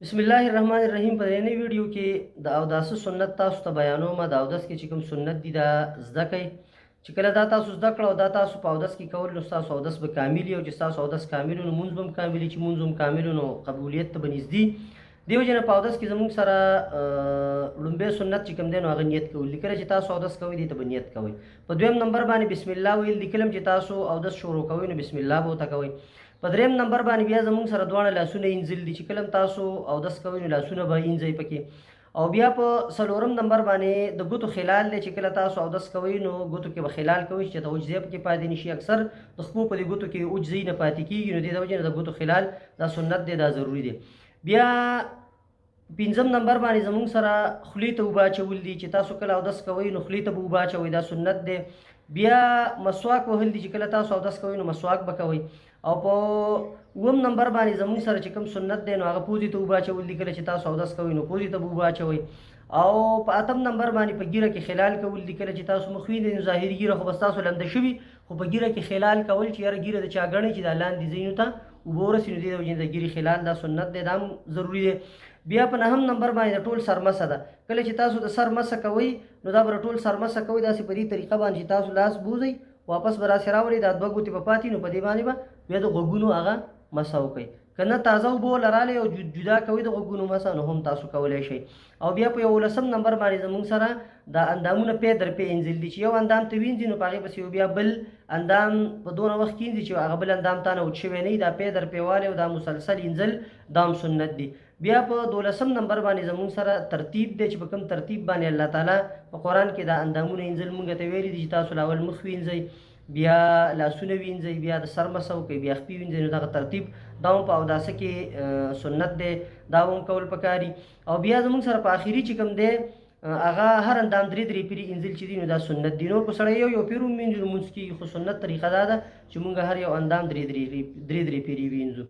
بسم الله الرحمن الرحیم. په دې ویډیو کې د اوداس سنت تاسو ته بیانوم. د اوداس کې چې کوم سنت دي دا زده کړئ. چې کله دا تاسو زده کړو دا تاسو په اوداس کې کول نو تاسو اوداس به کامل او چې تاسو اوداس کامل نو مونږ هم کامل چې مونږ هم کامل نو قبولیت ته بنږدې دیو جن په اوداس کې زموږ سره لومبه سنت چې کوم دی نو هغه نیت کوي. لیکل چې تاسو اوداس کوئ دي ته نیت کوئ. په دویم نمبر باندې بسم الله ویل لیکلم چې تاسو اوداس شروع کوئ نو بسم الله بو تا کوئ. په دریم نمبر باندې بیا زموږ سره دواړه لاسونه انځل دي چې کلم تاسو اودس کوئ نو لاسونه به انځئ پکې. او بیا په څلورم نمبر باندې د ګوتو خلال دی چې کله تاسو اودس کوئ نو ګوتو کې به خلال کوئ چې د عجزې پکې پاتې نشي. اکثر د خپو په دې ګوتو کې عجزې نه پاتې کېږي نو دې د وجې نه د ګوتو خلال دا سنت دی، دا ضروري دی. بیا پنځم نمبر باندې زموږ سره خولې ته اوبه اچول دي چې تاسو کله اودس کوئ نو خولې ته به اوبه اچوئ، دا سنت دی. بیا مسواک وهل دي چې کله تاسو اودس کوئ نو مسواک به کوئ. او په اووم نمبر باندې زموږ سره چې کوم سنت دی نو هغه پوزې ته اوبه اچول دي. کله چې تاسو اودس کوئ نو پوزې ته به اوبه اچوئ. او په اتم نمبر باندې په ګیره کې خلال کول دي. کله چې تاسو مخ وینئ نو ظاهري ګیره خو بس تاسو لنده شوي، خو په ګیره کې خلال کول چې یاره ګیره د چا ګڼئ چې دا لاندې ځایونو ته اوبه ورسي نو دې د وجې د ګیرې خلال دا سنت دی، دا هم ضروري دی. بیا په نهم نمبر باندې د ټول سرمسه ده. کله چې تاسو د سر مسه کوئ نو دا به ټول سرمسه کوئ داسې په دې طریقه باندې چې تاسو لاس بوځئ واپس به راسې راولئ، دا دوه ګوتې به پاتې نو په دې باندې به بیا د غوږونو هغه مسه وکئ. که نه تازه اوبه ولرالی او جدا کوئ د غوږونو مسه نو هم تاسو کولی شئ. او بیا په 11 نمبر باندې زموږ سره دا اندامونه پې در پې انځل دي چې یو اندام ته وینځي نو په هغې پسې بیا بل اندام په دونه وخت کې انځي چې هغه بل اندام تا نه اوچ شوی نه وي. دا پې در پېوالی او دا مسلسل انځل دا هم سنت دي. بیا په 12 نمبر باندې زموږ سره ترتیب دی چې په کوم ترتیب باندې الله تعالی په قرآن کې دا اندامونه انځل مونږ ته ویلي دي چې تاسو لاول مخ وینځئ، بیا لاسونه وینځئ، بیا د سر مسه وکئ، بیا خپې وینځئ. نو دغه ترتیب دا هم په اوداسه کې سنت دی، دا هم کول پکاري. او بیا زموږ سره په آخري چې کوم دی هغه هر اندام درې درې پیرې انځل چې دي نو دا سنت دي. نور که سړی یو یو پیر ومینځي لمونځ کېږي، خو سنت طریقه دا ده چې مونږ هر یو اندام درې درې پیرې وینځو.